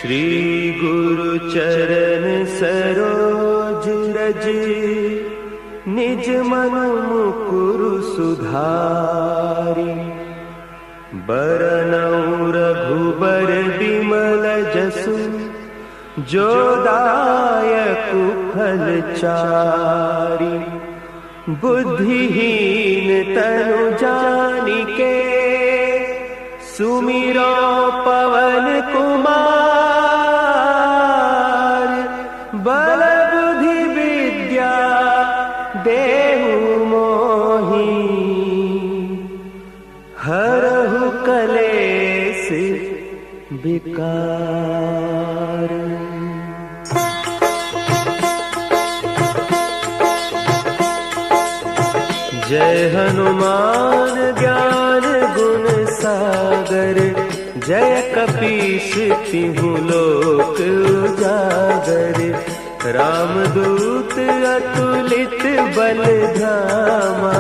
श्री गुरु चरण सरोज रज, निज मन मुकुरु सुधारि। बरनउँ रघुबर बिमल जसु, जो दायकु फल चारि। बुद्धिहीन तनु जानिके, सुमिरो पवन कुमार। बल बुद्धि विद्या देहु मोहि, हरहु कलेस विकार। जय हनुमान ज्ञान गुण सागर, जय कपीस तिहु लोक उजागर। रामदूत अतुलित बल धामा,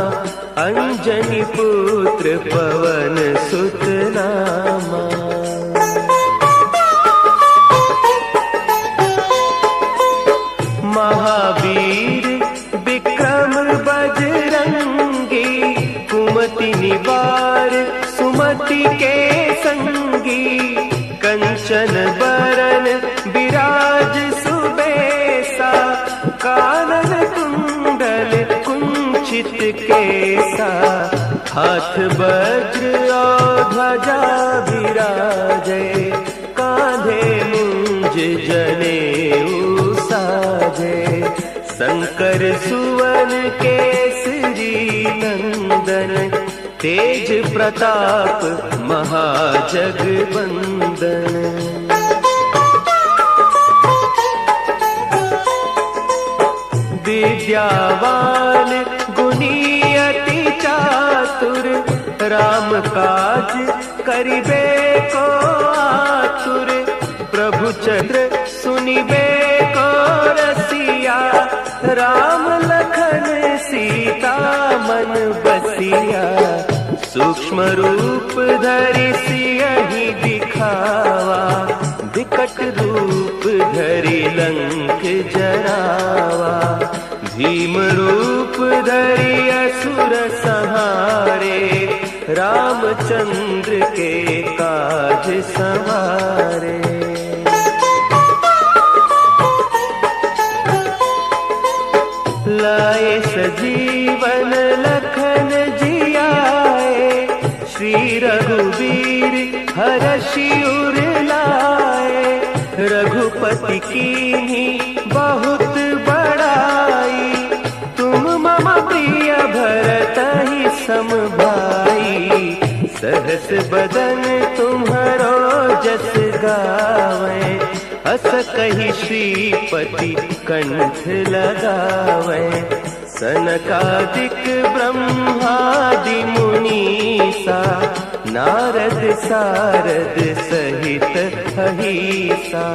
अंजनी पुत्र पवन सुत नामा। महावीर विक्रम बजरंगी, कुमति निवार सुमति के संगी। कंचन बरन विराज सुबेसा, कानन कुंडल कुंचित केसा। हाथ वज्र और ध्वजा विराजे, कांधे मुंज जनेऊ साजे। शंकर सुवन केसरी नंदन, तेज प्रताप महाजगवंदन। विद्यावान गुणी अति चातुर, राम काज करिबे को आतुर। प्रभु चंद्र सुनिबे को रसिया, राम लखन सीता मन बसिया। सूक्ष्म रूप धरि सियहि दिखावा, विकट रूप धरि लंक जरावा। भीम रूप धरि असुर संहारे, रामचंद्र के काज संवारे। लाए सजीवन लखन जियाए, श्री रघुवीर हरषि उर लाए। रघुपति कीन्ही बहुत बड़ाई, तुम मम प्रिय भरतहि सम भाई। सहस बदन तुम्हरो जस गावै, अस कहि श्रीपति कंठ लगावै। सनकादिक ब्रह्मादि मुनीसा, नारद सारद सहित अहीसा।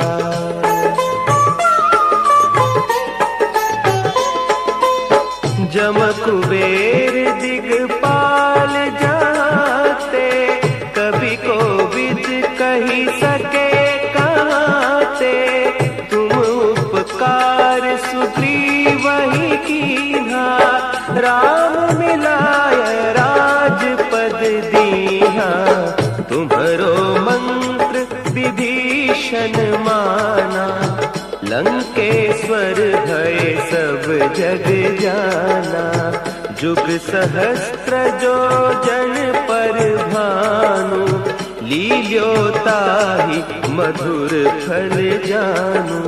जम कुबेर दिगपाल जाते, कवि कोविद कहि सके कहते। तुम उपकार सुग्रीवहि कीन्हा, राम मिलाय राजपद दीन्हा। तुम्हरो मंत्र विभीषण माना, लंकेश्वर भय सब जग जाना। जुग सहस्त्र जो जन पर भानु, लील्योताहि मधुर फल जानू।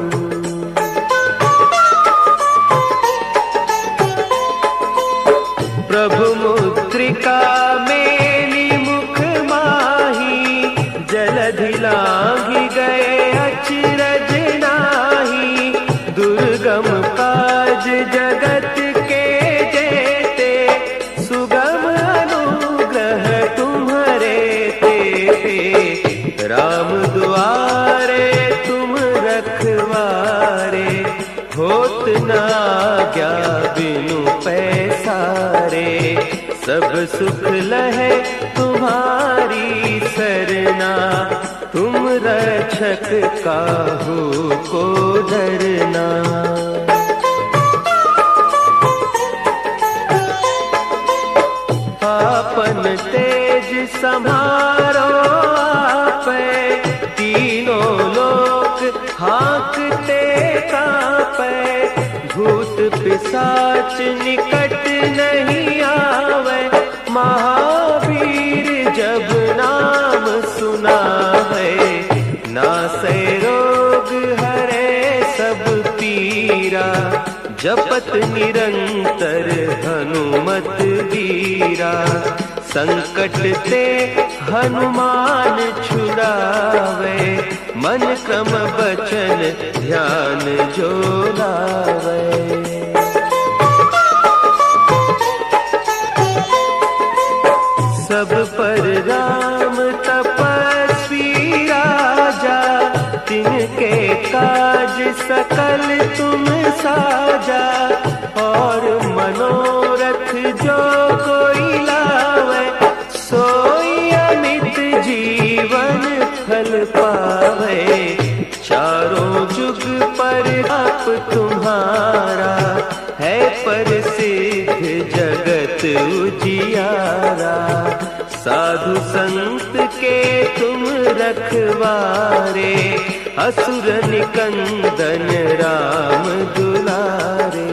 प्रभु मुद्रिका मेली मुख माही, जलधि लांघि गए अचरज नाही। दुर्गम काज जगत के जेते, सुगम अनुग्रह तुम्हरे तेते। राम दुआरे तुम रखवारे, होत न आज्ञा बिनु पैसारे। सब सुख लहे तुम्हारी सरना, तुम रक्षक रक्षक काहू को डरना। आपन तेज संभारो आपे, तीनों लोक हाँकते कांपे। भूत पिशाच निकट नहीं आवे, महावीर जब नाम सुना है। नासै रोग हरे सब पीरा, जपत निरंतर हनुमत वीरा। संकट ते हनुमान छुड़ावे, मन क्रम बचन ध्यान जो लावे। सब पर राम तपस्वी राजा, तिनके काज सकल तुम साजा। और मनोरथ जो कोई लावे, सोई अमित जीवन फल पावे। चारों जुग पर आप तुम्हारा, है प्रसिद्ध जगत उजियारा। साधु संत के तुम रखवारे, असुर निकंदन राम दुलारे।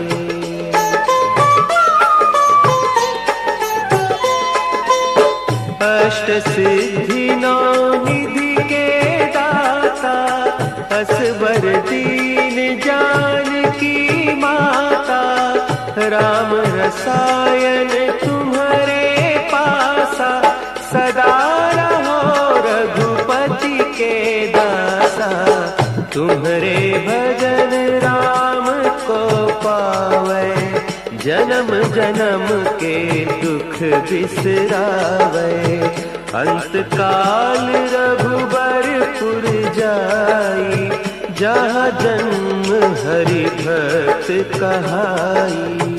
अष्ट सिद्धि नौ निधि के दाता, असवर दीन जानकी माता। राम रसायन तुम्हारे पासा, सदा रहो रघुपति के दासा। तुम्हारे भजन राम को पावे, जन्म जन्म के दुख बिसरावे। अंत काल रघुबरपुर जाई, जहाँ जन्म हरि भक्त कहाई।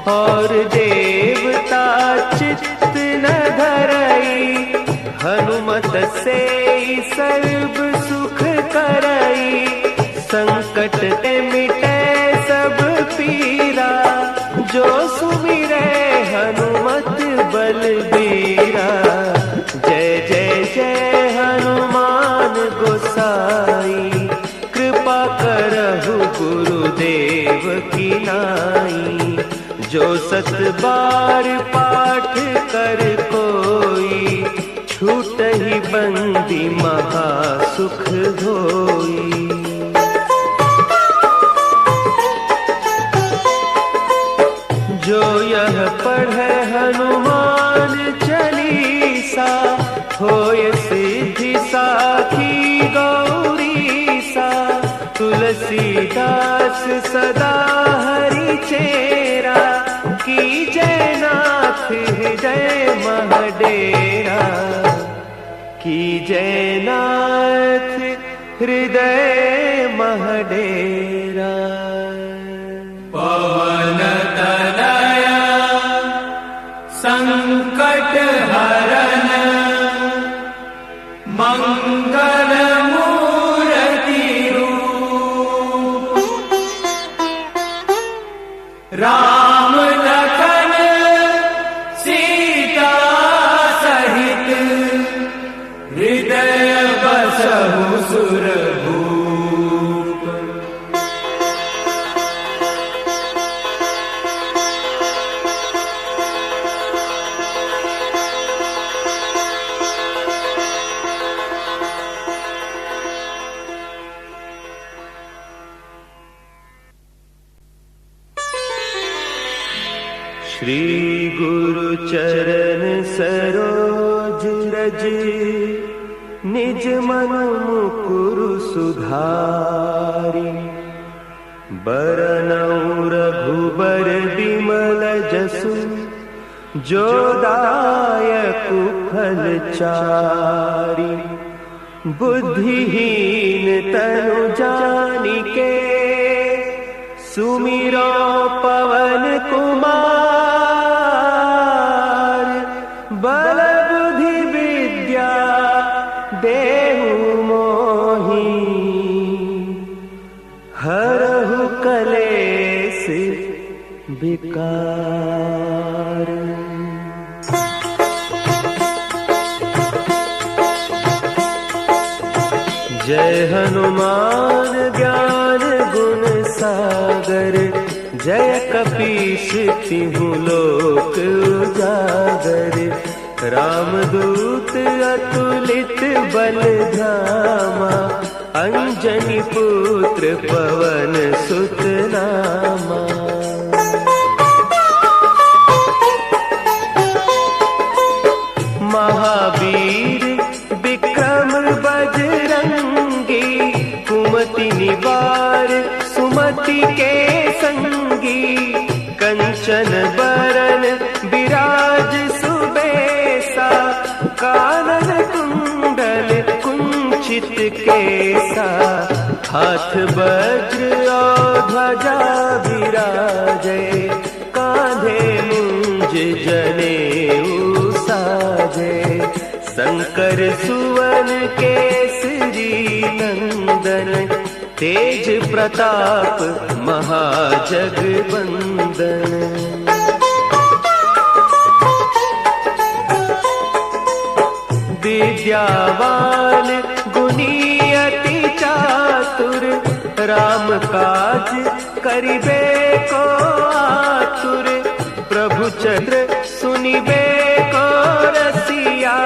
और देवता चित्त न धरई, हनुमत से सर्व सुख करई। संकट ते मिटे सब पीरा, जो सुमिरे हनुमत बलबीरा। जय जय जय हनुमान गोसाई, कृपा करहु गुरुदेव की नाई। जो सत बार पाठ कर कोई, छूट ही बंदी महा सुख होई। जो यह पढ़े हनुमान चालीसा, होय सिद्धि साखी गौरीसा। तुलसीदास सदा हरि चेरा, की जय नाथ हृदय महडेरा। की जय नाथ हृदय महडेरा। पवन तनया संकट हरन, मंगल मूर्ति रूप। राम लखन सीता सहित, हृदय बसहु सुरभूप। श्री गुरु चरण सरोज रज, निज मन मुकुरु सुधारि। बरनउँ रघुबर बिमल जसु, जो दायकु फल चारि। बुद्धिहीन तनु जानिके, सुमिरो पवन कुमार। बल विकार। जय हनुमान ज्ञान गुण सागर, जय कपीस तिहु लोक उजागर। रामदूत अतुलित बल धामा, अंजनी पुत्र पवन सुत नामा। महावीर विक्रम बजरंगी, कुमति निवार सुमति के संगी। कंचन बरन विराज सुबेसा, कानन कुंडल कुंचित केसा। हाथ वज्र और ध्वजा विराजे, कांधे मुंज जनेऊ साजे। शंकर सुवन केसरी नंदन, तेज प्रताप महाजगवंदन। विद्यावान गुणी अति चातुर, राम काज करिबे को आतुर। प्रभु चंद्र सुनिबे को रसिया,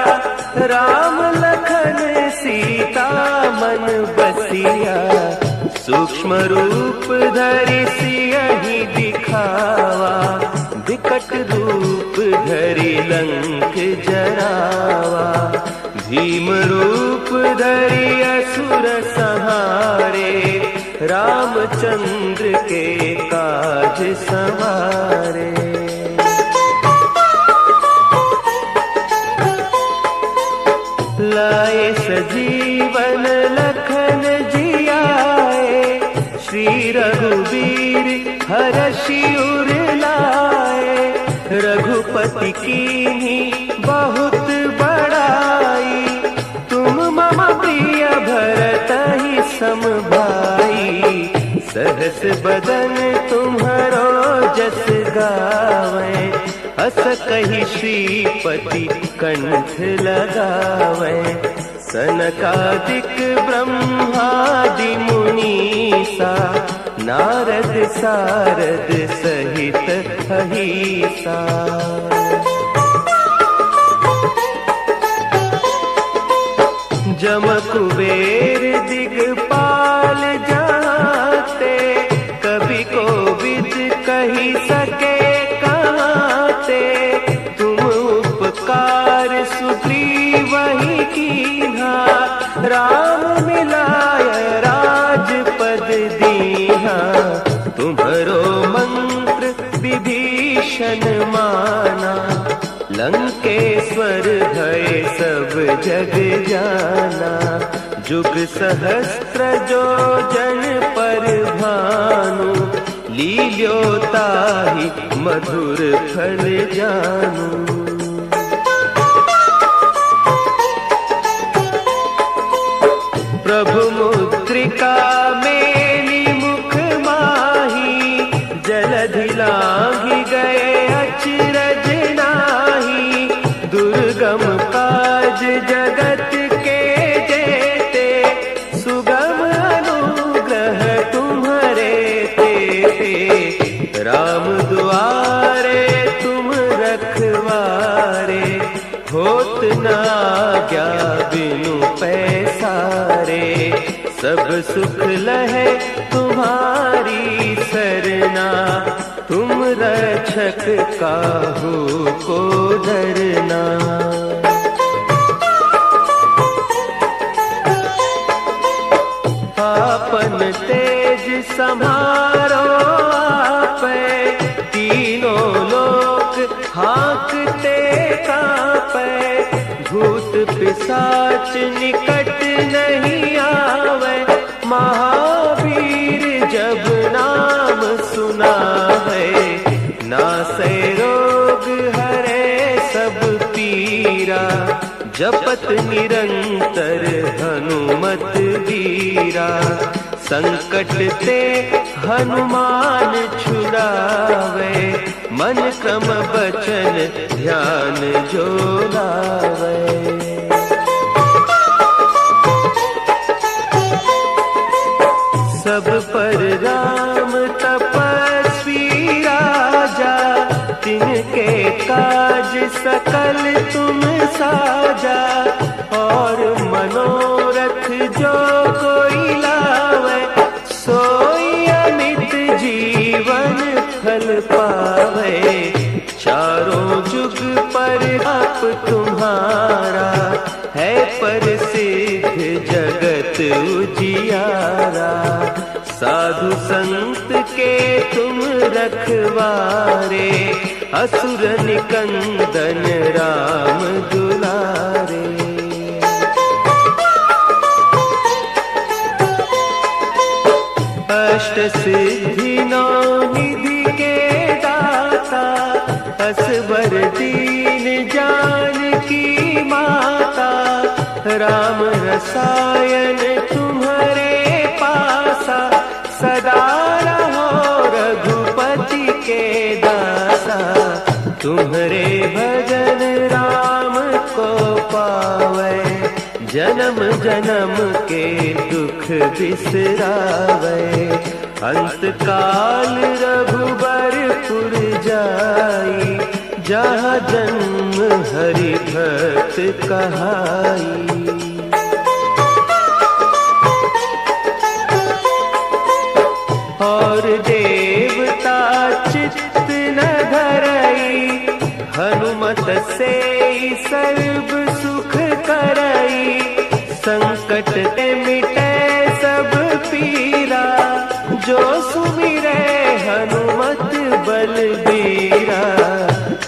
राम लखन सीता मन बसिया। सूक्ष्म रूप धरि सियहि दिखावा, विकट रूप धरि लंक जरावा। भीम रूप धरि असुर संहारे, रामचंद्र के काज संवारे। लाए सजीवन लखन जियाए, श्री रघुवीर हरषि उर लाए। रघुपति कीन्ही बहुत बड़ाई, तुम मम प्रिय भरतहि सम भाई। सहस बदन तुम्हरो जस गावै, अस कहि श्रीपति कंठ लगावै। सनकादिक ब्रह्मादि मुनीसा, नारद सारद सहित अहीसा। जम कुबेर दिगपाल जाते, कवि कोविद कही सके कहते। तुम उपकार सुग्रीवहि कीन्हा, राम मिलाय राजपद दीन्हा। तुम्हरो मंत्र विभीषण माना, लंकेश्वर भय सब जग जाना। जुग सहस्त्र जो जन पर भानु, लील्योताहि मधुर फल जानू। प्रभु मुद्रिका मेली मुख माही, जलधि लांघि गए अचरज नाही। दुर्गम काज जगत के जेते, सुगम अनुग्रह तुम्हरे तेते। राम दुआरे तुम रखवारे, होत न आज्ञा बिनु पैसारे। सब सुख लहे तुम्हारी सरना, तुम रक्षक काहू को डरना। आपन तेज समारो आपै, तीनों लोक हाँकते कांपै। भूत पिशाच निकट नहीं आवे, महावीर जब नाम सुना है। नासै रोग हरे सब पीरा, जपत निरंतर हनुमत वीरा। संकट ते हनुमान छुड़ावे, मन क्रम बचन ध्यान जो लावे। सब पर राम तपस्वी राजा, तिनके काज सकल तुम साजा। और मनोरथ जो कोई लावे, सोई अमित जीवन फल पावे। चारों जुग पर आप तुम्हारा, है प्रसिद्ध जगत उजियारा। साधु संत के तुम रखवारे, असुर निकंदन राम दुलारे। अष्ट सिद्धि नौ निधि के दाता, असवर दीन जानकी माता। राम रसायन तुम्हारे पासा, सदा रहो रघुपति के दासा। तुम्हारे भजन राम को पावे, जन्म जन्म के दुख बिसरावे। अंत काल रघुबरपुर जाई, जहाँ जन्म हरि भक्त कहाई। और देवता चित्त न धरई, हनुमत से सर्व सुख करई। संकट ते मिटे सब पीरा, जो सुमिरे हनुमत बलबीरा।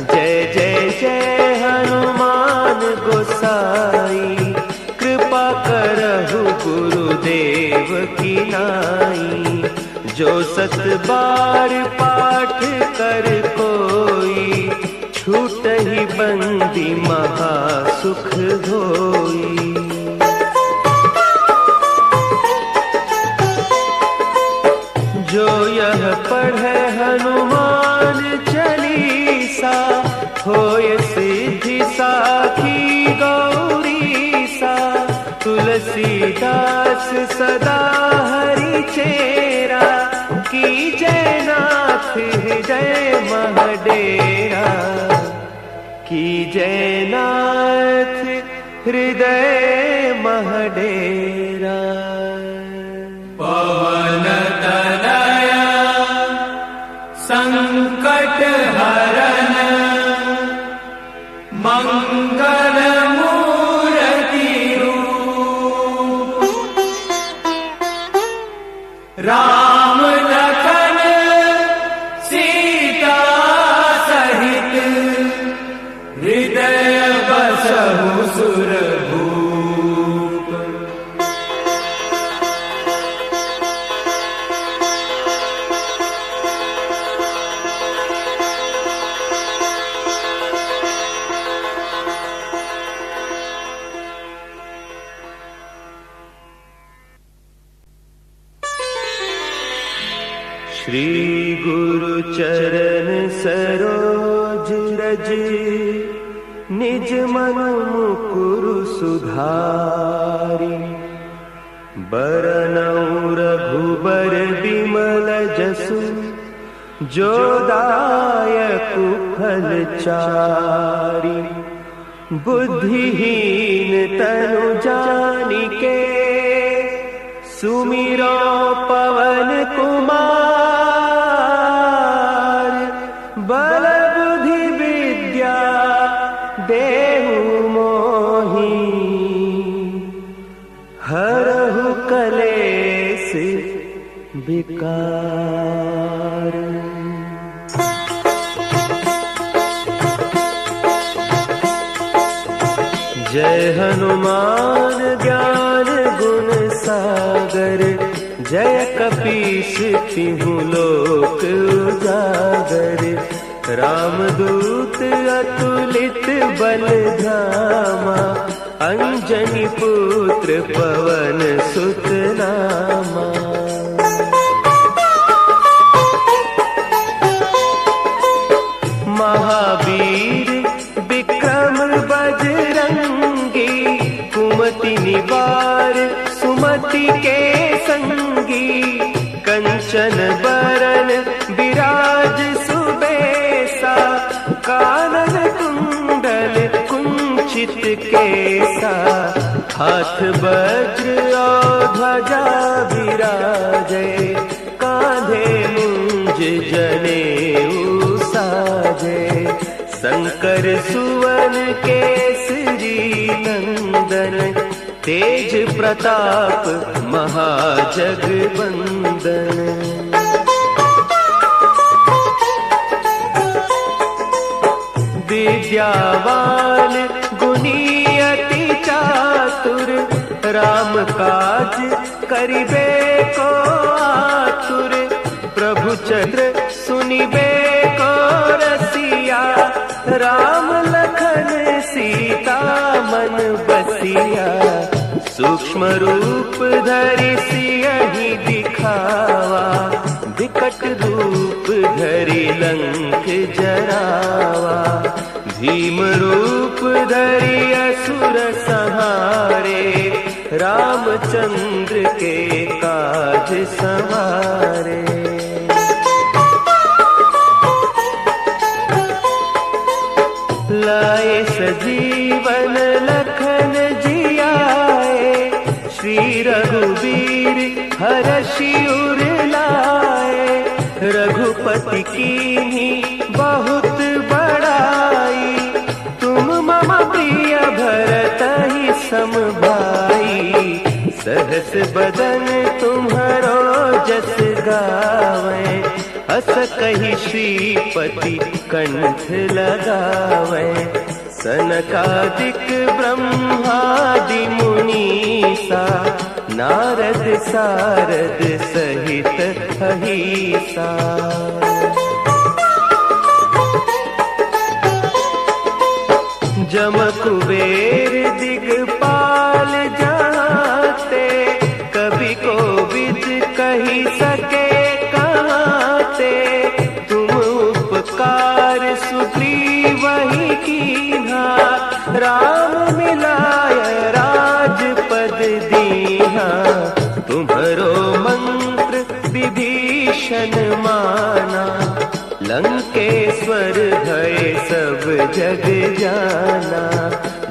जय जय जय हनुमान गोसाई, कृपा करहु गुरुदेव की नाई। जो सत बार पाठ कर कोई, छूट ही बंदी महा सुख होई। जो यह पढ़े हनुमान चालीसा, होय सिद्धि साखी गौरीसा। तुलसीदास सदा हरि चेरा, कीजय नाथ हृदय महडेरा। कीजय नाथ हृदय महडेरा। पवन तनया संकट हरन, मंगल मूर्ति रूप। राम लखन सीता सहित, हृदय बसहु सुरभूप। श्री गुरु चरण सरोज रज, निज मन मुकुरु सुधारि। बरनउँ रघुबर बिमल जसु, जो दायक फल चारि। बुद्धिहीन तनु जानिके, सुमिरो पवन कुमार। बल बुद्धि विद्या देहु मोहि, हरहु कलेस विकार। जय हनुमान ज्ञान गुण सागर, जय कपीस तिहु लोक उजागर। रामदूत अतुलित बल धामा, अंजनी पुत्र पवन सुत नामा। कुंचित केसा, हाथ वज्र और ध्वजा विराजे, कांधे मुंज जनेऊ साजे। शंकर सुवन केसरी नंदन, तेज प्रताप महाजगवंदन। विद्यावान गुणी अति चातुर, राम काज करिबे को आतुर। प्रभु चंद्र सुनिबे को रसिया, राम लखन सीता मन बसिया। सूक्ष्म रूप धरि सियहि दिखावा, विकट रूप धरि लंक जरावा। भीम रूप धरि असुर संहारे, रामचंद्र के काज संवारे। लाए सजीवन लखन जियाए, श्री रघुवीर हरषि उर लाए। रघुपति कीन्ही बहुत बड़ाई, तुम मम प्रिय भरतहि सम भाई। सहस बदन तुम्हरो जस गावै, अस कहि श्रीपति कंठ लगावै। सनकादिक ब्रह्मादि मुनीसा, नारद सारद सहित अहिसा। जम कुबेर दिगपाल जाते, कवि कोविद कही सके कहते। तुम उपकार सुग्रीवहि कीन्हा, राम मिलाय राजपद दीन्हा। तुम्हरो मंत्र विभीषण माना, लंकेश्वर भय सब जग जाना।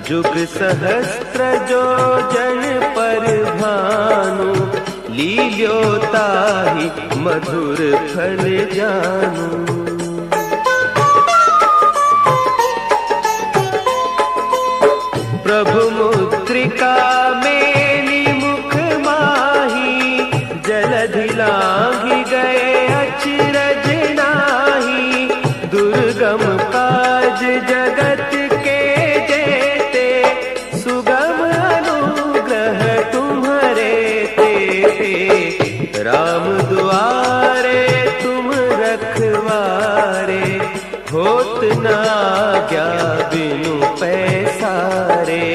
जुग सहस्त्र जो जन पर भानु, लील्योताहि मधुर फल जानू। प्रभु मुद्रिका मेली मुख माही, जलधि लांघि गए अचरज नाही। दुर्गम काज जगत के जेते, सुगम अनुग्रह तुम्हरे तेते। राम दुआरे तुम रखवारे, होत न आज्ञा बिनु पैसारे।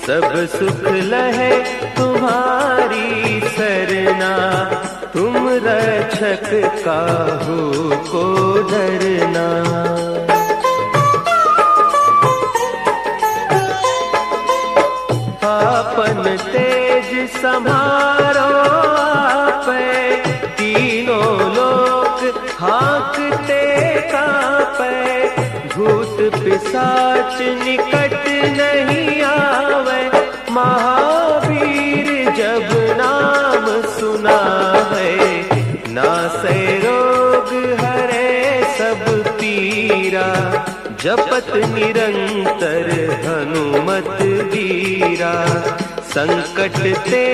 सब सुख लहे तुम्हारी सरना, तुम रक्षक काहू को डरना। आपन तेज समारो आपै, तीनों लोक हाँकते कांपै। भूत पिशाच निकट नहीं आवे, महावीर जब नाम सुना है। नासै रोग हरे सब पीरा, जपत निरंतर हनुमत वीरा। संकट ते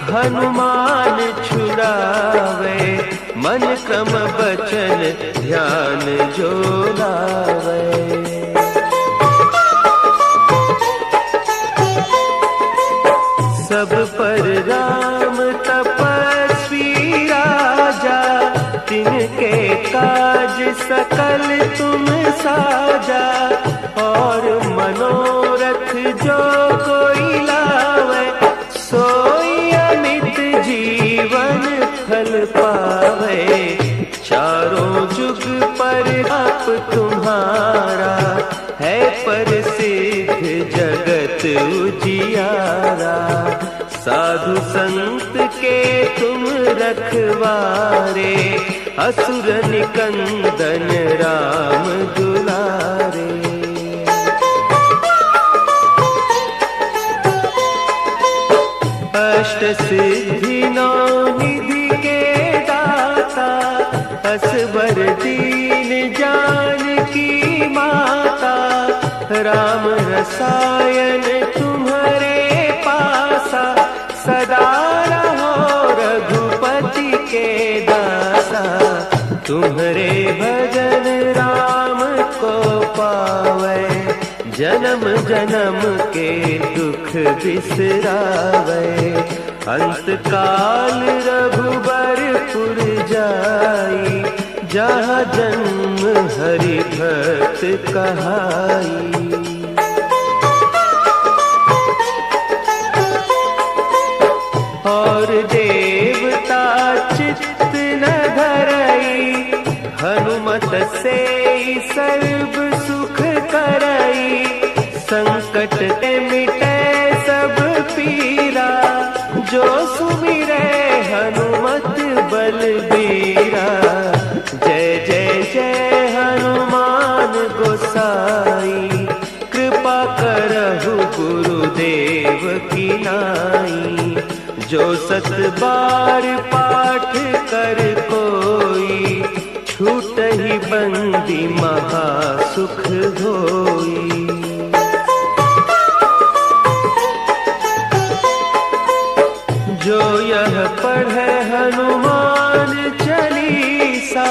हनुमान छुड़ावे, मन क्रम बचन ध्यान जो लावे। सब पर राम तपस्वी राजा, तिनके काज सकल तुम साजा। और मनोरथ जो कोई लावे, सोई अमित जीवन फल पावे। चारों जुग पर आप तुम्हारा, है प्रसिद्ध जगत उजियारा। साधु संत के तुम रखवारे, असुर निकंदन राम दुलारे। सिद्धि नौ निधि के दाता, असबर दीन जानकी माता, राम रसायन तुम्हारे पासा, सदा रहो रघुपति के दासा। तुम्हारे भजन राम को पावे, जन्म जन्म के दुख बिसरावे। अंत काल रघुबरपुर जाई, जहाँ जन्म हरि भक्त कहाई। और देवता चित्त न धरई, हनुमत से सर्व सुख करई। संकट ते मिटे सब पीरा, जो सुमिरे हनुमत बलबीरा। जय जय जय हनुमान गोसाई, कृपा करहु गुरुदेव की नाई। जो सत बार पाठ कर कोई, छूटहि बंदी महा सुख होई। जो यह पढ़े हनुमान चालीसा,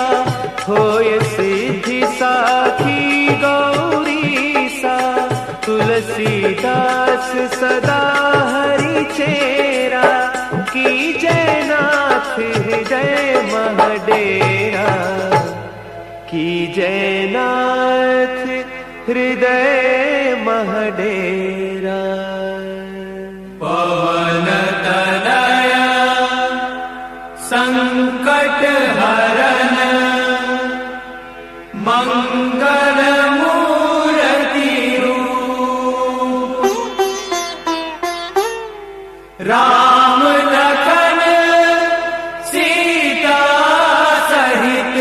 होय सिद्धि साखी गौरीसा। तुलसीदास सदा हरि चेरा, कीजय नाथ हृदय महडेरा। कीजय नाथ हृदय महडेरा। पवन तनया संकट हरन, मंगल मूर्ति रूप। राम लखन सीता सहित,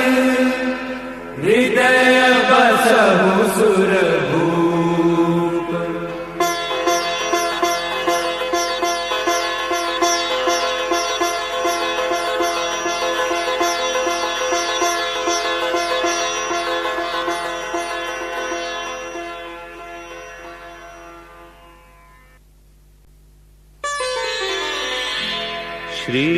हृदय बसहु सुरभूप। श्री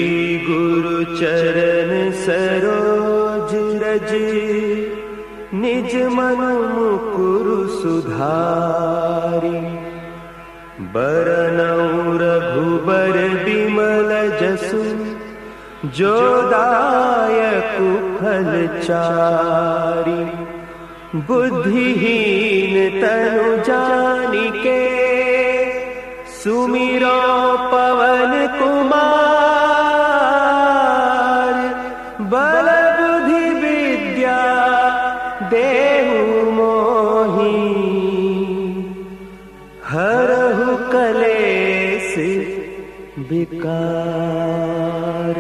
गुरु चरण सरोज रज, निज मन मुकुरु सुधारि। बरनउँ रघुबर बिमल जसु, जो दायकु फल चारि। बुद्धिहीन तनु जानिके, सुमिरो पवन कुमार। बल बुद्धि विद्या देहु मोहि, हरहु कलेस विकार।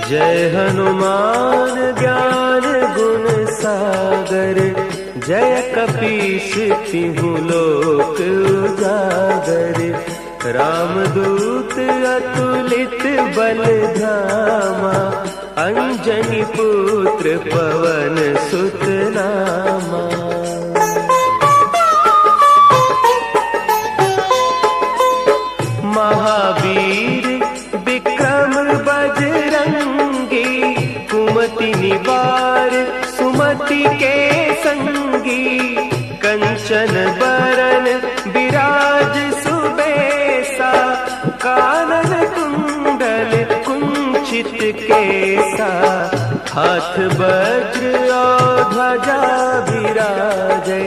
जय हनुमान ज्ञान गुण सागर, जय कपीस तिहु लोक उजागर। रामदूत अतुलित बल धामा, अंजनी पुत्र पवन सुत नामा। महावीर विक्रम बजरंगी, कुमति निवार सुमति के संगी। कंचन बरन विराज सुबेसा, कानन कुंडल कुंचित केसा। हाथ वज्र और ध्वजा विराजे,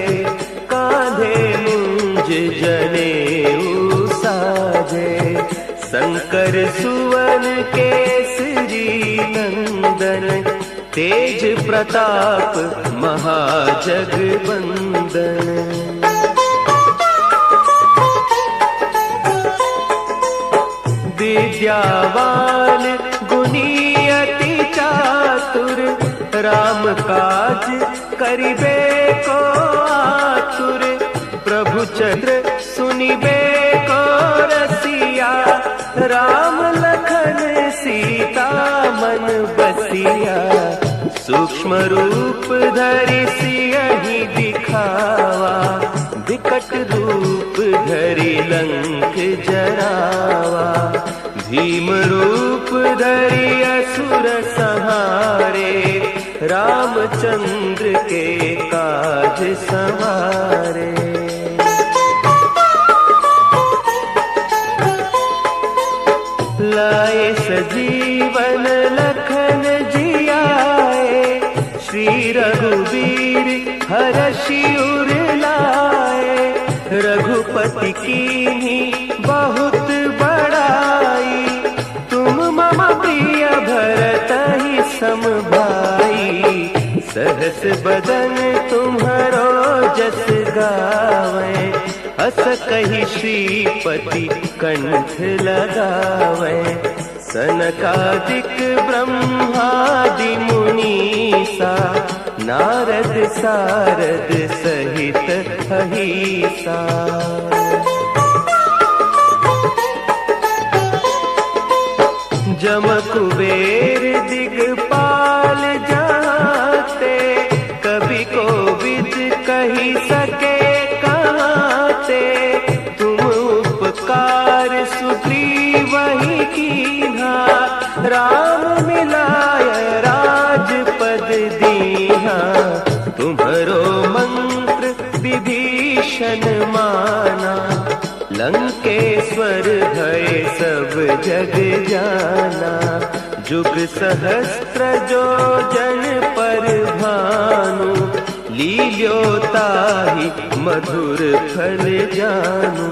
कांधे मुंज जनेऊ साजे। शंकर सुवन केसरी नंदन, तेज प्रताप महाजगवंदन। विद्यावान गुणी अति चातुर, राम काज करिबे को आतुर, प्रभु चंद्र सुनिबे को रसिया, राम लखन सीता मन बसिया, सूक्ष्म रूप धरि सियहि दिखावा, विकट रूप धरि लंक जरावा, भीम रूप धरि असुर संहारे, रामचंद्र के काज संवारे। लाए सजीवन लखन जियाए, श्री रघुवीर हरषि उर लाए, रघुपति कीन्ही बहुत बड़ाई, तुम मम प्रिय भरतहि सम भाई, सहस बदन तुम्हरो जस गावे, हस कहि श्रीपति कंठ लगावे, सनकादिक ब्रह्मादि मुनीसा, नारद सारद सहित अहिसा। जम कुबेर दिगपाल जाते, कभी कोविद कही सके कहते, तुम उपकार सुग्रीवहि कीन्हा, राम मिलाय राजपद दीन्हा, तुम्हरो मंत्र विभीषण माना, लंकेश्वर भय सब जग जाना, जुग सहस्त्र जो जन पर भानु, लील्योताहि मधुर फल जानू।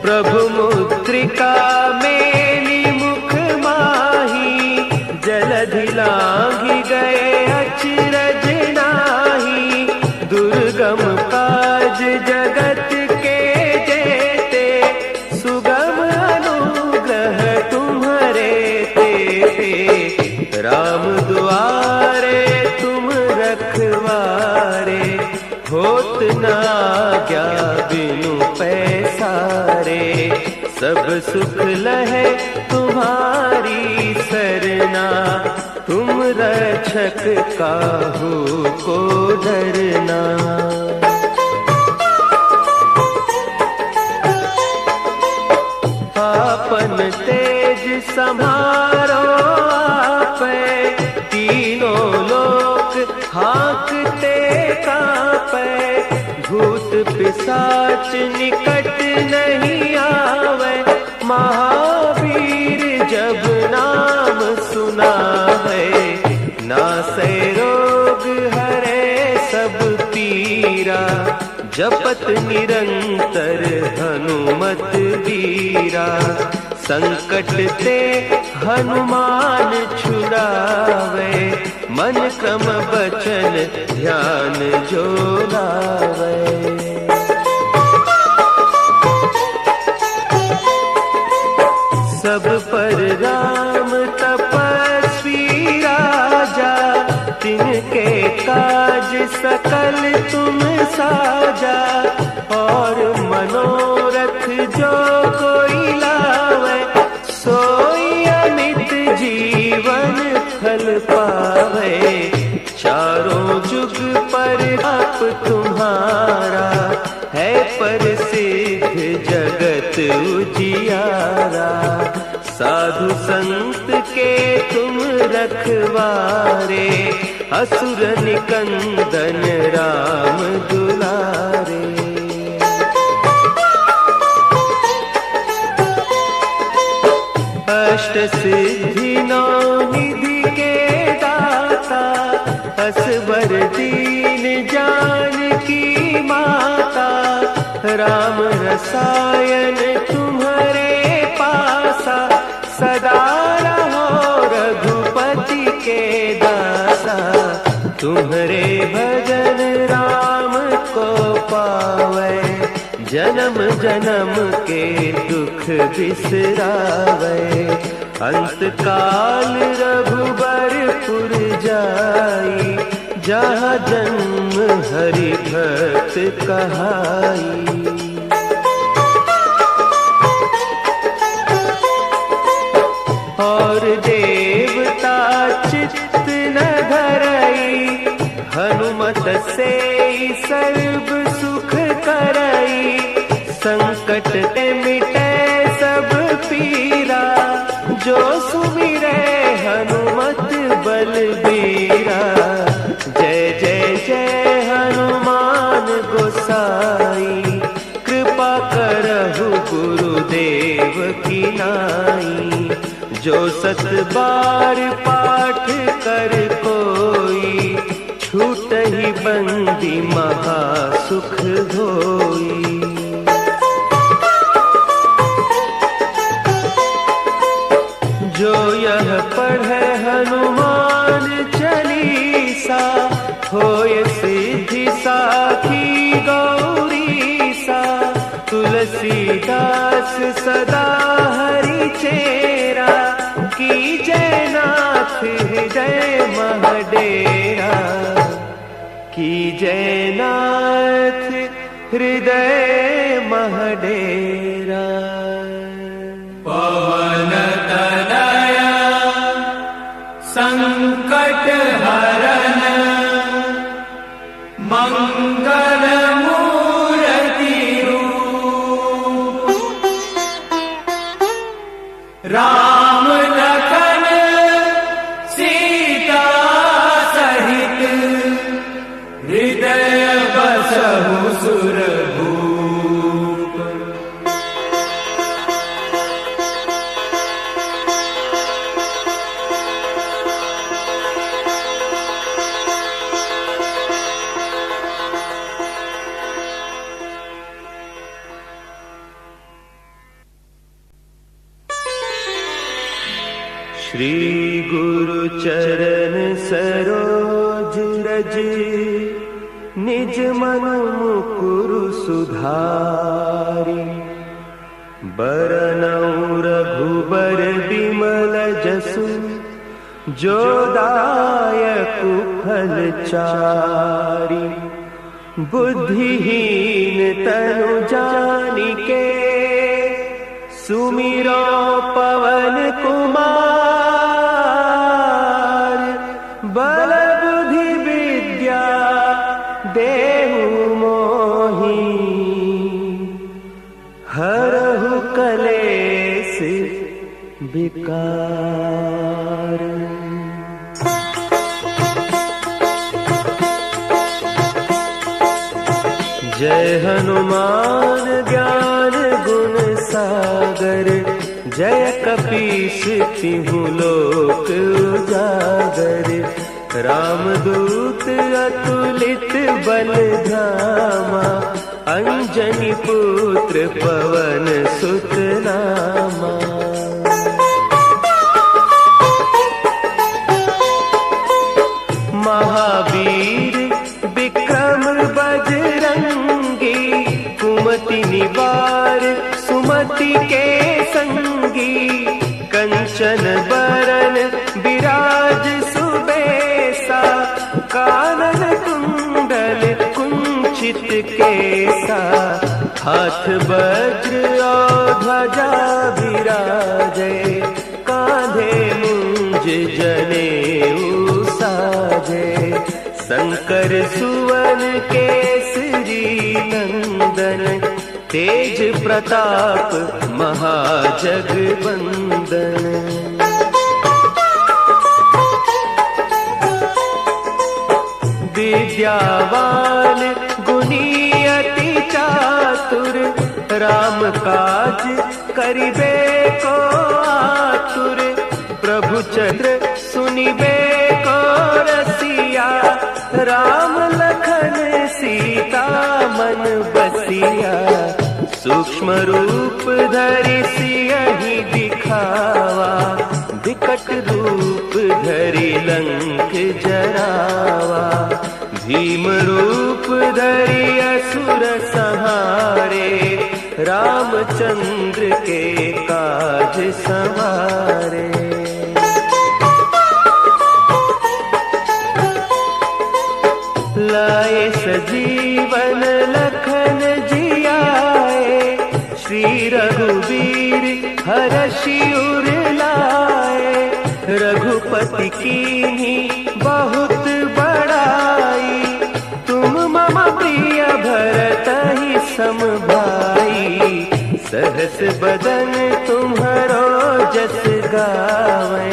प्रभु मुद्रिका मेली मुख माही, जलधि लांघि गए अचरज नाही, दुर्गम काज जगत के जेते, सुगम अनुग्रह तुम्हारे तेते, राम दुआरे तुम रखवारे, होत न आज्ञा बिनु पैसारे, सब सुख लहे तुम्हारी सरना, तुम रक्षक काहू को डरना। आपन तेज समारो आपै, तीनों लोक हाँकते कापै, भूत पिशाच निकट नहीं आवे, महावीर जब नाम सुनावे, नासै रोग हरे सब पीरा, जपत निरंतर हनुमत वीरा, संकट ते हनुमान छुड़ावे, मन क्रम बचन ध्यान जो लावे। सब पर राम तपस्वी राजा, तिनके काज सकल तुम साजा, और मनोरथ जो कोई लावे, सोई अमित जीवन फल पावे, चारों जुग पर आप तुम्हारा, है प्रसिद्ध जगत उजियारा, साधु संत के तुम रखवारे, असुर निकंदन राम दुलारे। अष्ट सिद्धि नौ निधि के दाता, असवर दीन जानकी माता, राम रसायन तुम्हारे पासा, सदा रहो रघुपति के दासा, तुम्हारे भजन राम को पावे, जन जन्म जन्म के दुख बिसरावे। अंत काल रघुबरपुर जाई, जहाँ जन्म हरि भक्त कहाई। और देवता चित्त न धरई, हनुमत से सर्व सुख करई। संकट ते मिटे सब पीरा, जो सुमिरे हनुमत बलबीरा। जय जय जय हनुमान गोसाई, कृपा करहु गुरुदेव की नाई। जो 7 बार पाठ कर कोई, छूटहि बंदी महा सुख होई। जो यह पढ़े हनुमान चालीसा, होय सिद्धि साखी गौरीसा। तुलसीदास सदा हरि चेरा, कीजय नाथ हृदय महडेरा। कीजय नाथ हृदय महडेरा। पवन तनया संकट हरन, मंगल मूर्ति रूप। राम लखन सीता सहित, हृदय बसहु सुरभूप। श्री गुरु चरण सरोज रज, निज मन मुकुरु सुधारि। बरनउँ रघुबर बिमल जसु, जो दायकु फल चारि। बुद्धिहीन तनु जानिके, सुमिरो पवन कुमार। बल बुद्धि विद्या देहु मोहि, हरहु कलेस विकार। जय हनुमान ज्ञान गुण सागर, जय कपीस तिहु लोक उजागर। रामदूत अतुलित बल धामा, अंजनी पुत्र पवन सुत नामा। महावीर विक्रम बजरंगी, कुमति निवार सुमति के संगी। कंचन बरन विराज सुबेसा, कानन कुंडल कुंचित केसा। हाथ वज्र और ध्वजा विराजे, कांधे मुंज जनेऊ साजे। शंकर सुवन केसरी नंदन, तेज प्रताप महाजगवंदन। विद्यावान गुणी अति चातुर, राम काज करिबे को आतुर। प्रभु चंद्र सुनिबे को रसिया, राम लखन सीता मन बसिया। सूक्ष्म रूप धरि सियहि दिखावा, विकट रूप धरि लंक जरावा। भीम रूप धरि असुर संहारे, रामचंद्र के काज संवारे। लाए सजीवन लखन जियाए, श्री रघुवीर हरषि उर लाए। रघुपति कीन्ही बहुत बड़ाई, तुम मम प्रिय भरतहि सम भाई। सहस बदन तुम्हरो जस गावे,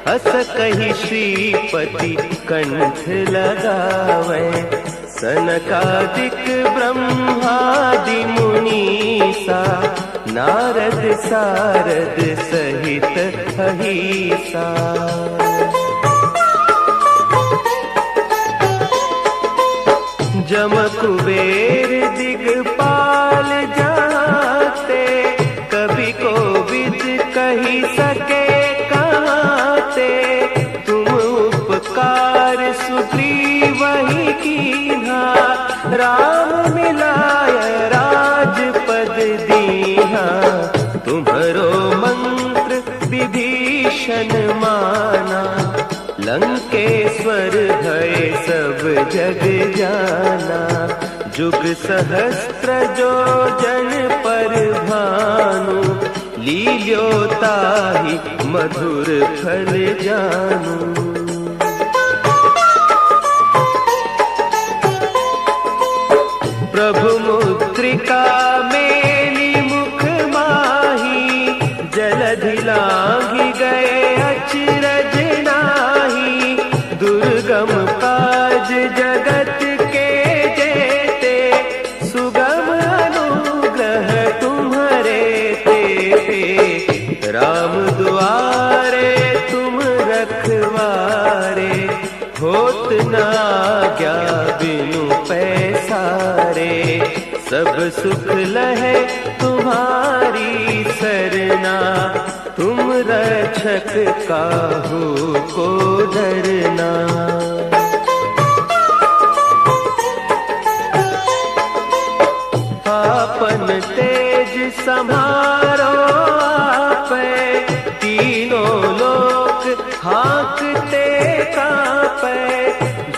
हस कहि श्रीपति कंठ लगावे। सनकादिक ब्रह्मादि मुनीसा, नारद सारद सहित अहिसा। जम कुबेर दिगपाल जाते, कवि कोविद कही सके कहते। तुम उपकार सुग्रीवहि कीन्हा, राम मिलाय राजपद दीन्हा। तुम्हरो मंत्र विभीषण माना, लंकेश्वर भय सब जग जाना। जुग सहस्त्र जो जन पर भानु, लील्योताहि मधुर फल जानू। प्रभु मुद्रिका मेली मुख माही, जलधि लांघि गए अचरज नाही। दुर्गम काज जगत के जेते, सुगम अनुग्रह तुम्हरे तेते। राम दुआरे तुम रखवारे, होत न आज्ञा बिनु पैसारे। सब सुख लहे तुम्हारी सरना, तुम रक्षक काहू को डरना। आपन तेज समारो आपै, तीनों लोक हाँकते कांपै।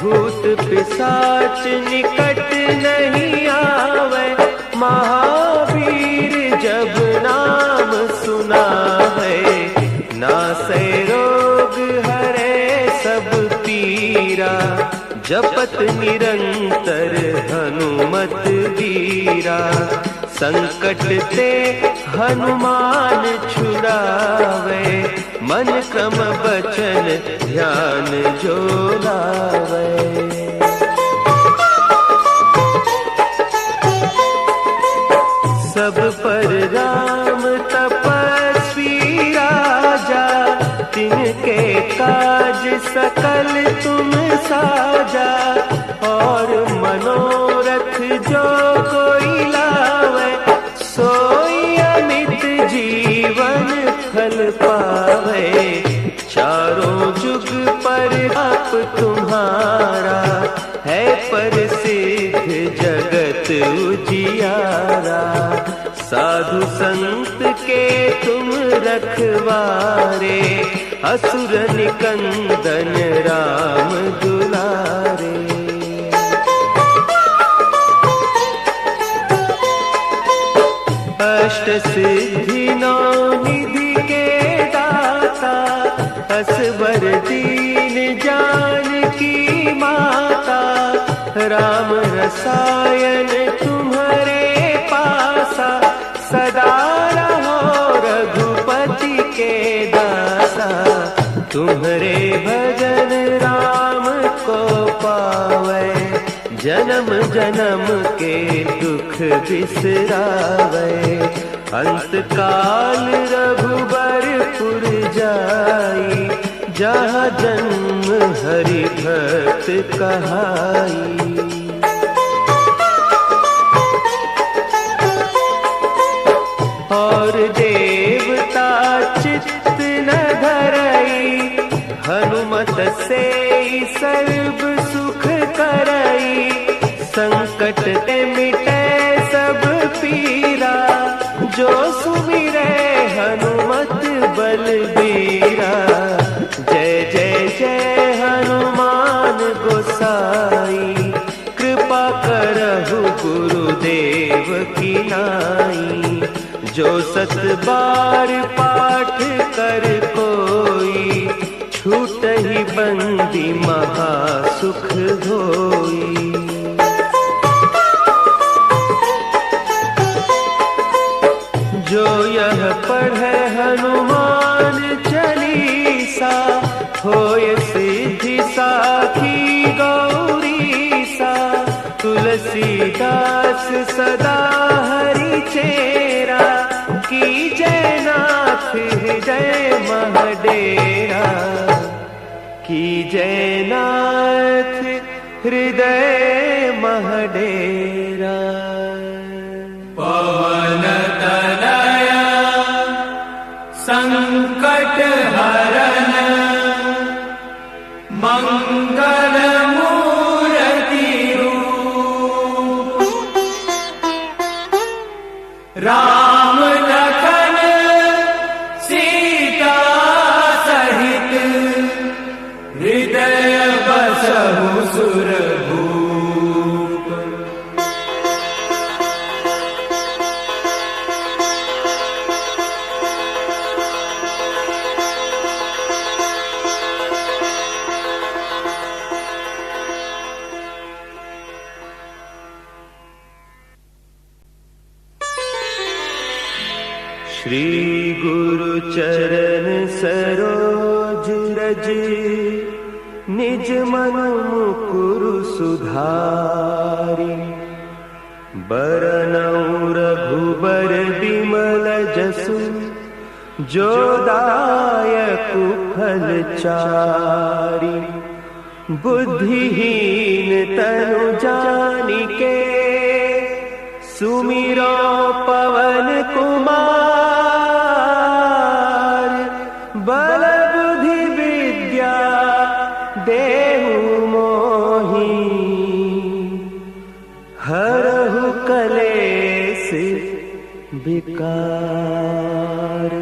भूत पिशाच निकट नहीं आवे, महावीर जब नाम सुनावे। नासै रोग हरे सब पीरा, जपत निरंतर हनुमत बीरा। संकट ते हनुमान छुड़ावे, मन क्रम बचन ध्यान जो लावे। सब पर राम तपस्वी राजा, तिनके काज सकल तुम साजा। और मनोरथ जो कोई लावे, सोई अमित जीवन फल पावे। चारों जुग पर आप तुम्हारा, है प्रसिद्ध जगत उजियारा। साधु संत के तुम रखवारे, असुर निकंदन राम दुलारे। अष्ट सिद्धि नौ निधि के दाता, असवर दीन जानकी माता। राम रसायन तुम्हारे पासा, सदा रहो रघुपति के दासा। तुम्हारे भजन राम को पावे, जन्म जन्म के दुख बिसरावे। अंत काल रघुबरपुर जाई, जहाँ जन्म हरि भक्त कहाई। और देवता चित्त न धरई, हनुमत से सर्व सुख करई। संकट ते मिटे सब पीरा, जो बलबीरा। जय जय जय हनुमान गोसाई, कृपा करहु गुरुदेव की नाई। जो 7 बार पाठ कर कोई, छूटहि बंदी महा सुख होई। जो यह पढ़े हनुमान चालीसा, होय सिद्धि साखी गौरीसा। तुलसीदास सदा हरि चेरा, कीजय नाथ हृदय महडेरा। कीजय नाथ हृदय महडेरा। पवन तनया संकट हरन, मंगल मूर्ति रूप। राम लखन सीता सहित, हृदय बसहु सुरभूप। श्री गुरु चरण सरोज रज, निज मन मुकुरु सुधारि। बरनउँ रघुबर बिमल जसु, जो दायकु फल चारि। बुद्धिहीन तनु जानिके, सुमिरो पवन कुमार। बल बुद्धि विद्या देहु मोहि, हरहु कलेस विकार।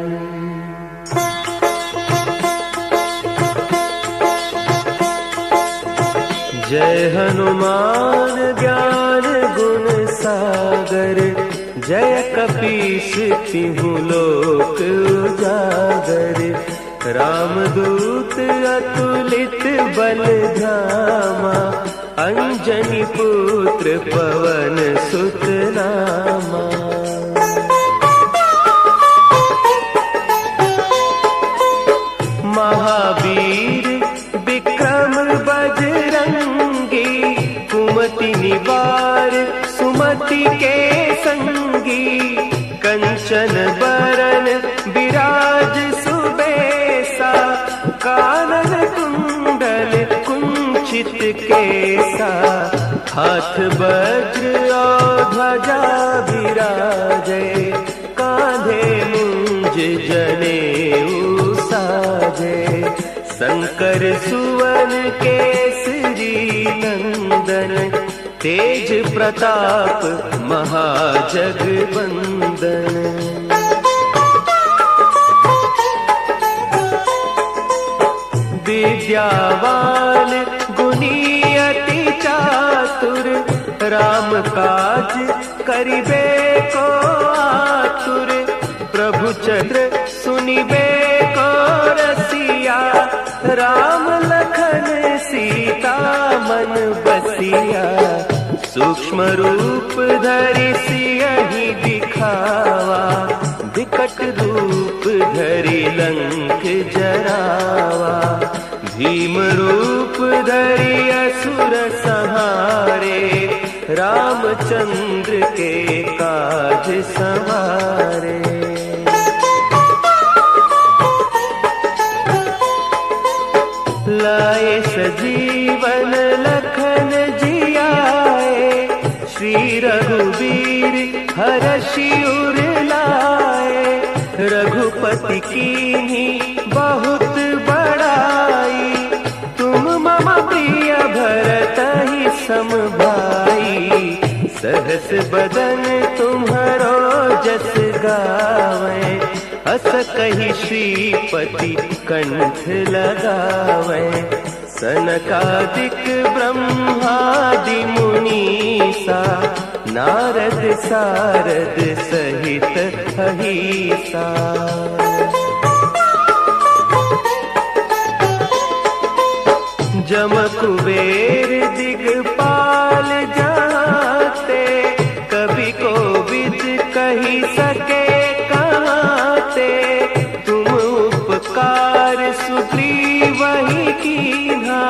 जय हनुमान ज्ञान गुण सागर, जय कपीस तिहु लोक उजागर। रामदूत अतुलित बल धामा, अंजनी पुत्र पवन सुत नामा। महावीर विक्रम बजरंगी, कुमति निवार सुमति के संगी। कंचन बरन विराज सुबेसा, कानन कुंडल कुंचित केसा। हाथ वज्र और ध्वजा विराजे, कांधे मुंज जनेऊ साजे। शंकर सुवन केसरी नंदन, तेज प्रताप महाजगवंदन। विद्यावान गुणी अति चातुर, राम काज करिबे को आतुर। प्रभु चंद्र सुनिबे को रसिया, राम लखन सीता मन बसिया। सूक्ष्म रूप धरि सियहि दिखावा, विकट रूप धरि लंक जरावा। भीम रूप धरि असुर संहारे, रामचंद्र के काज संवारे। लाए सजीवन लखन जियाए, श्री रघुवीर हरषि उर लाए। रघुपति कीन्ही बहुत बड़ाई, तुम मम प्रिय भरतहि सम भाई। सहस बदन तुम्हरो जस गावें, अस कही श्रीपति कंठ लगावे, सनकादिक ब्रह्मादि मुनीसा, नारद सारद सहित अहिसा। जम कुबेर दिगपाल जाते, कवि को विद कही सके कहते। तुम उपकार सुग्रीव ही कीन्हा,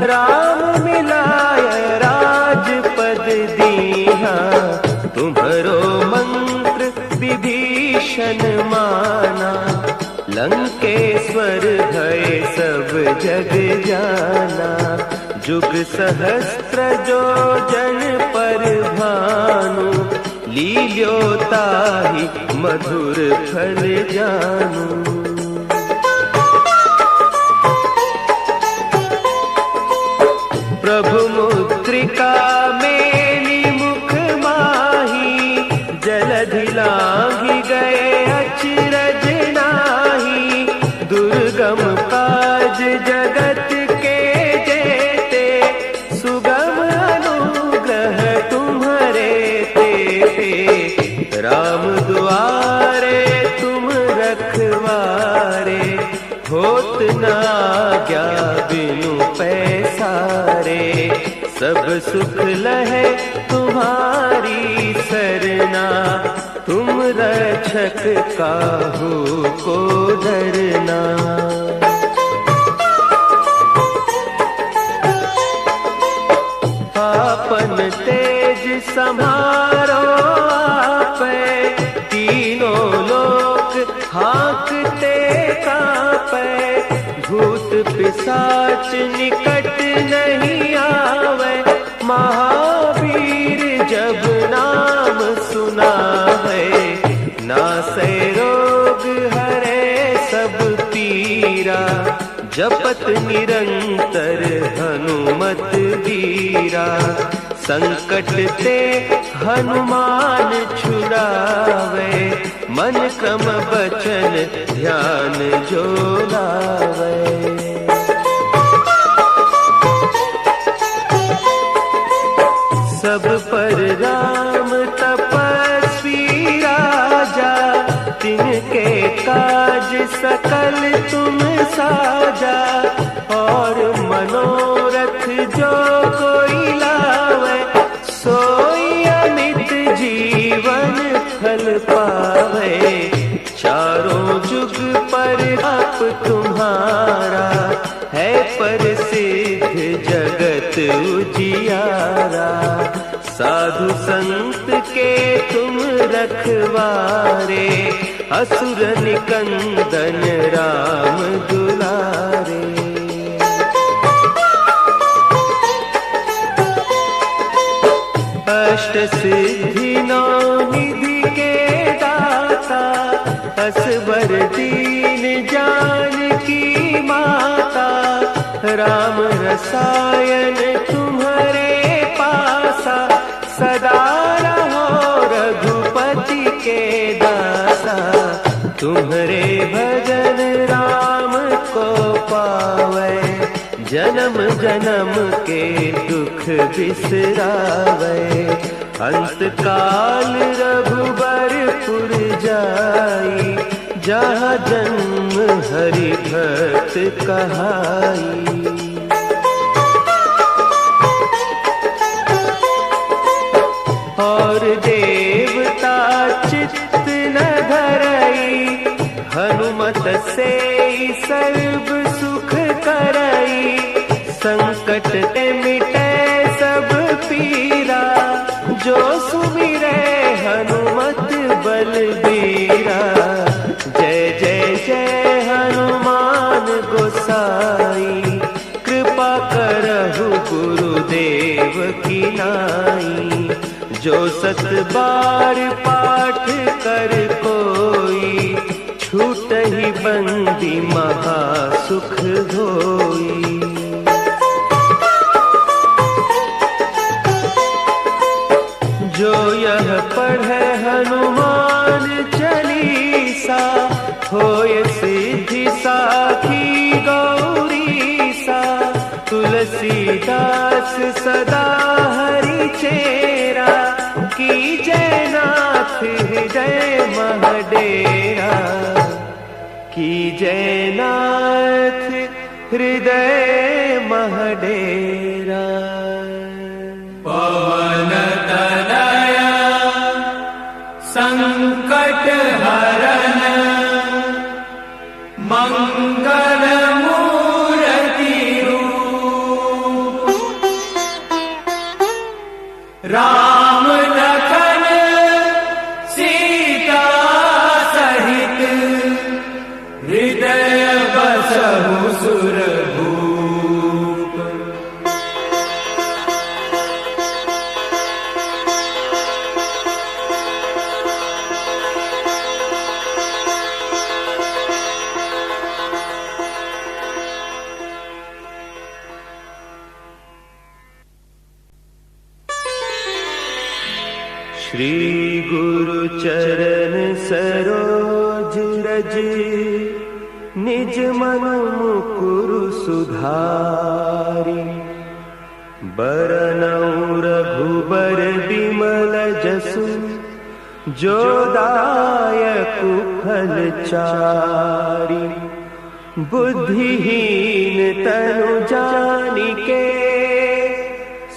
राम मिलाय राजपद दीन्हा। तुम्हरो मंत्र विभीषण माना, लंकेश्वर भय सब जग जाना। जुग सहस्त्र जो जन पर भानु, लील्योताहि मधुर फल जानू। प्रभु मुद्रिका मेली मुख माही, जलधि लांघि गए अचरज नाही। दुर्गम काज जगत के जेते, सुगम अनुग्रह तुम्हारे ते। राम दुआरे तुम रखवारे, होत न आज्ञा बिनु पैसारे। सब सुख लहे तुम्हारी सरना, तुम रक्षक काहू को डरना। आपन तेज समारो आपे, तीनों लोक हाँकते कांपे। भूत पिशाच निकट नहीं आवे, महावीर जब नाम सुनावे। नासै रोग हरे सब पीरा, जपत निरंतर हनुमत वीरा। संकट ते हनुमान छुड़ावे, मन क्रम बचन ध्यान जो लावे। सब पर राम तपस्वी राजा, तिनके काज सकल तुम साजा। और मनोरथ जो कोई लावे, सोई अमित जीवन फल पावे। चारों जुग पर आप तुम्हारा, है प्रसिद्ध जगत उजियारा। साधु संत के तुम रखवारे, असुर निकंदन राम दुलारे। अष्ट सिद्धि नौ निधि के दाता, असबर दीन जानकी माता। राम रसायन तुम्हारे पासा, सदा रहो रघुपति के दासा। तुम्हारे भजन राम को पावे, जन्म जन्म के दुख बिसरावे। अंत काल रघुबरपुर जाई, जहाँ जन्म हरि भक्त कहाई। और देवता चित्त न धरई, हनुमत से सर्व सुख करई। संकट ते मिटे सब पीरा, जो सुमिरे हनुमत बलबीरा। जय जय जय हनुमान गोसाई, कृपा करहु गुरुदेव की नाई। जो सत बार पाठ कर कोई, छूट ही बंदी महा सुख होई। जो यह पढ़े हनुमान चालीसा, डेरा, कीजय नाथ हृदय मह डेरा। पवन तनया संकट हरन, मंगल मूर्ति रूप। राम लखन सीता सहित, हृदय बसहु सुरभूप। श्री गुरु चरण सरोज रज, निज मन मुकुरु सुधारि। बरनउँ रघुबर बिमल जसु, जो दायकु फल चारि। बुद्धिहीन तनु जानिके,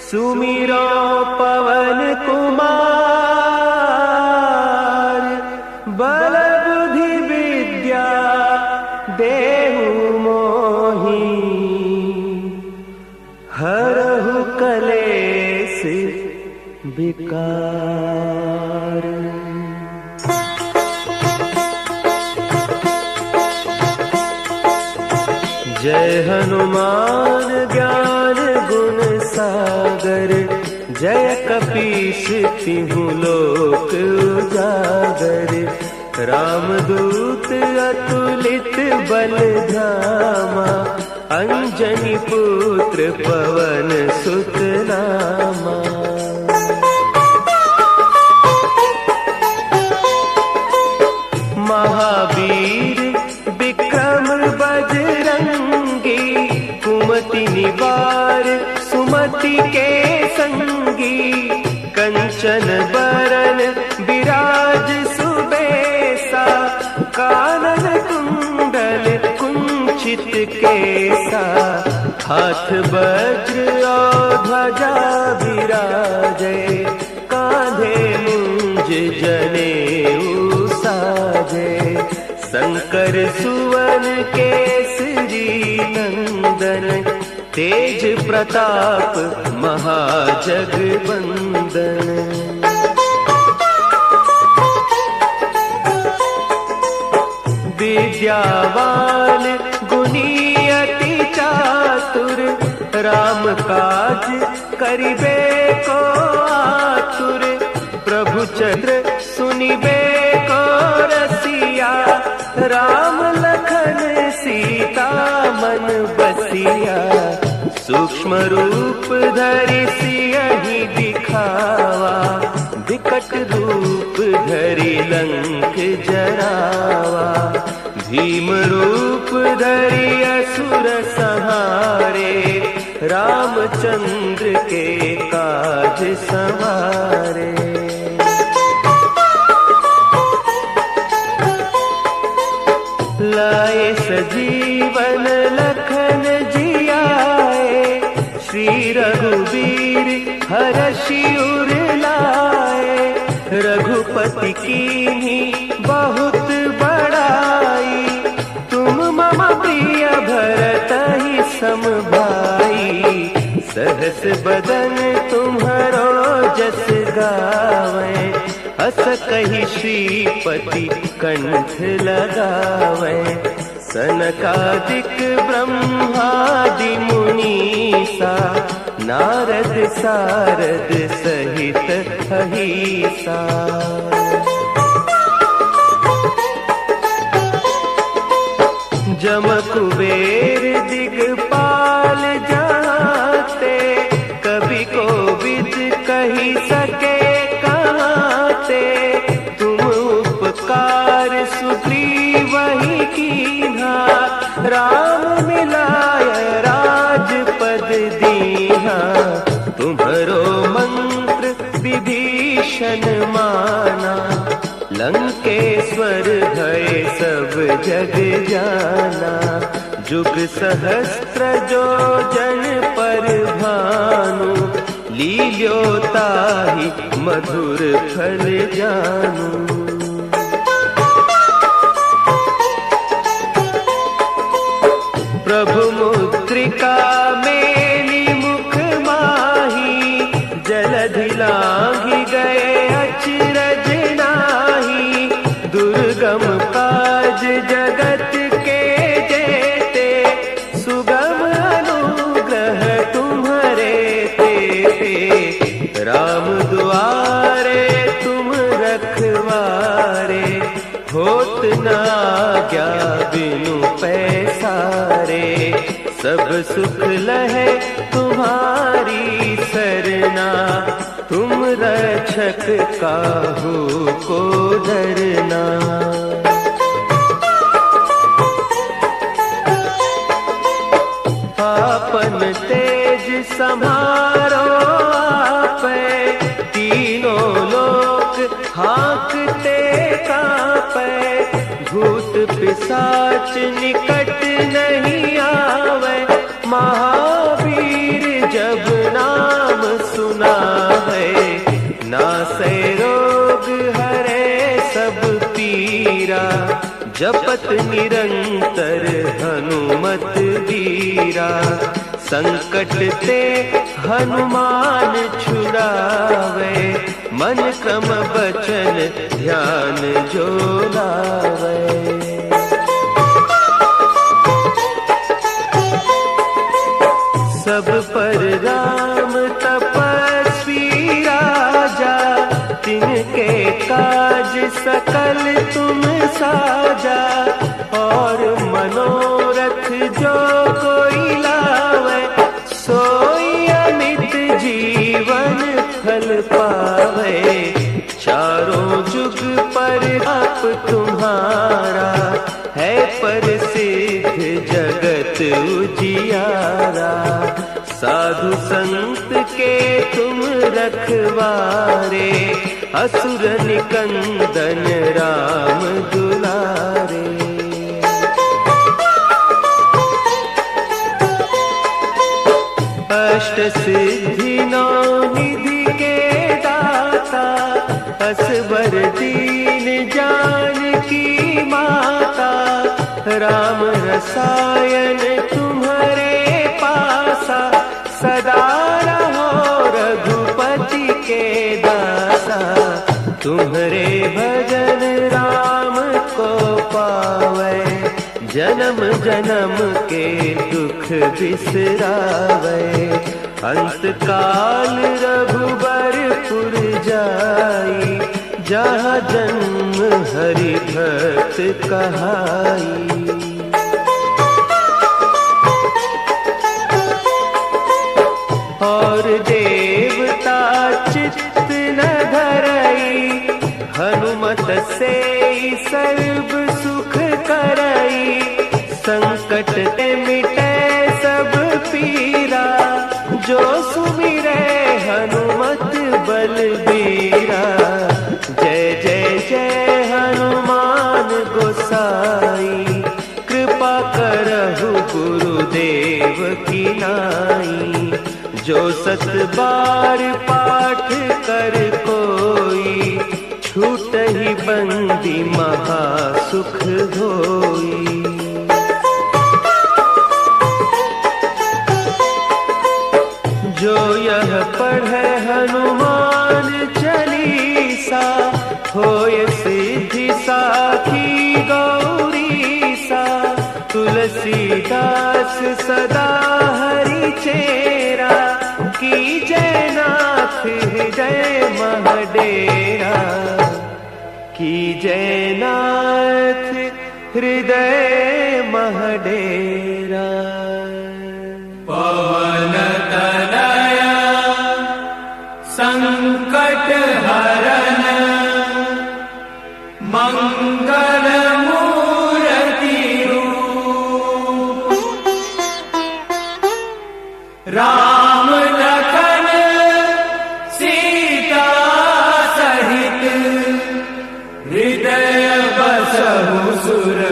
सुमिरो पवन कुमार। बल बुद्धि विद्या देहु मोहि, हरहु कलेस विकार। जय हनुमान ज्ञान गुण सागर, जय कपीस तिहु लोक उजागर। रामदूत अतुलित बल धामा, अंजनी पुत्र पवन सुत नामा। महावीर विक्रम बजरंगी, कुमति निवार सुमति के संगी। कंचन बरन विराज सुबेसा, कानन कुंडल कुंचित केसा। हाथ वज्र और ध्वजा विराजे, कांधे मुंज जनेऊ साजे। शंकर सुवन केसरी नंदन, तेज प्रताप महाजगवंदन। विद्यावान गुणी अति चातुर, राम काज करिबे को आतुर। प्रभु चंद्र सुनिबे को रसिया, राम लखन सीता मन बसिया। सूक्ष्म रूप धरि सियहि दिखावा, विकट रूप धरि लंक जरावा। भीम रूप धरि असुर संहारे, रामचंद्र के काज संवारे। लाए सजीवन लखन जियाए, श्री रघुवीर हरषि उर लाए। रघुपति कीन्ही बहुत बड़ाई, तुम मम प्रिय भरतहि सम भाई। सहस बदन तुम्हरो जस गावे, अस कहि श्रीपति कंठ लगावे। सनकादिक ब्रह्मादि मुनीसा, नारद सारद सहित अहीसा। जम कुबेर दिगपाल जाते, कवि कोविद कही सके कहते। तुम उपकार सुग्रीवहि कीन्हा, राम मिलाय राजपद दीन्हा। तुम्हरो मंत्र विभीषण माना, लंकेश्वर जग जाना। जुग सहस्त्र जो जन पर भानु, लील्योताहि मधुर फल जानू। प्रभु मुद्रिका मेली मुख माही, जलधि लांघि गए अचरज नाही। दुर्गम काज जगत के जेते, सुगम अनुग्रह तुम्हारे तेते। राम दुआरे तुम रखवारे, होत ना आज्ञा बिनु पैसारे। सब सुख लहे तुम्हारी सरना, तुम रक्षक काहू को डरना। आपन तेज समारो आपे, तीनों लोक हाँकते कांपे। भूत पिशाच निकट नहीं आवे, महावीर जब नाम सुना है। नासै रोग हरे सब पीरा, जपत निरंतर हनुमत वीरा। संकट ते हनुमान छुड़ावे, मन क्रम बचन ध्यान जो लावे। सब पर राम तपस्वी राजा, तिनके काज सकल तुम साजा। और मनोरथ जो कोई लावे, सोई अमित जीवन फल पावे। चारों जुग पर आप तुम्हारा, है प्रसिद्ध जगत उजियारा। साधु संत के तुम रखवारे, असुर निकंदन राम दुलारे। अष्ट सिद्धि नौ निधि के दाता, असवर दीन जानकी माता। राम रसायन तुम्हारे पासा, सदा रहो रघुपति के दासा। तुम्हारे भजन राम को पावे, जन्म जन्म के दुख बिसरावे। अंत काल रघुबरपुर जाई, जहाँ जन्म हरि भक्त कहाई। और देवता चित्त न धरई, हनुमत से सर्व सुख करई। संकट ते मिटे सब पीरा, जो सुमिरे हनुमत बलबीरा। जय जय जय हनुमान गोसाई, कृपा करहु गुरुदेव की नाई। जो सत बार पाठ कर कोई, छूट ही बंदी महा सुख होई। जो यह पढ़े हनुमान चालीसा, होय सिद्धि साखी गौरीसा। तुलसीदास सदा हरि चेरा, की जय नाथ हृदय महडेरा। की जय नाथ हृदय महडेरा। पवन तनया संकट हरन, मंगल मूर्ति रूप। राम लखन सीता सहित, हृदय बसहु सुर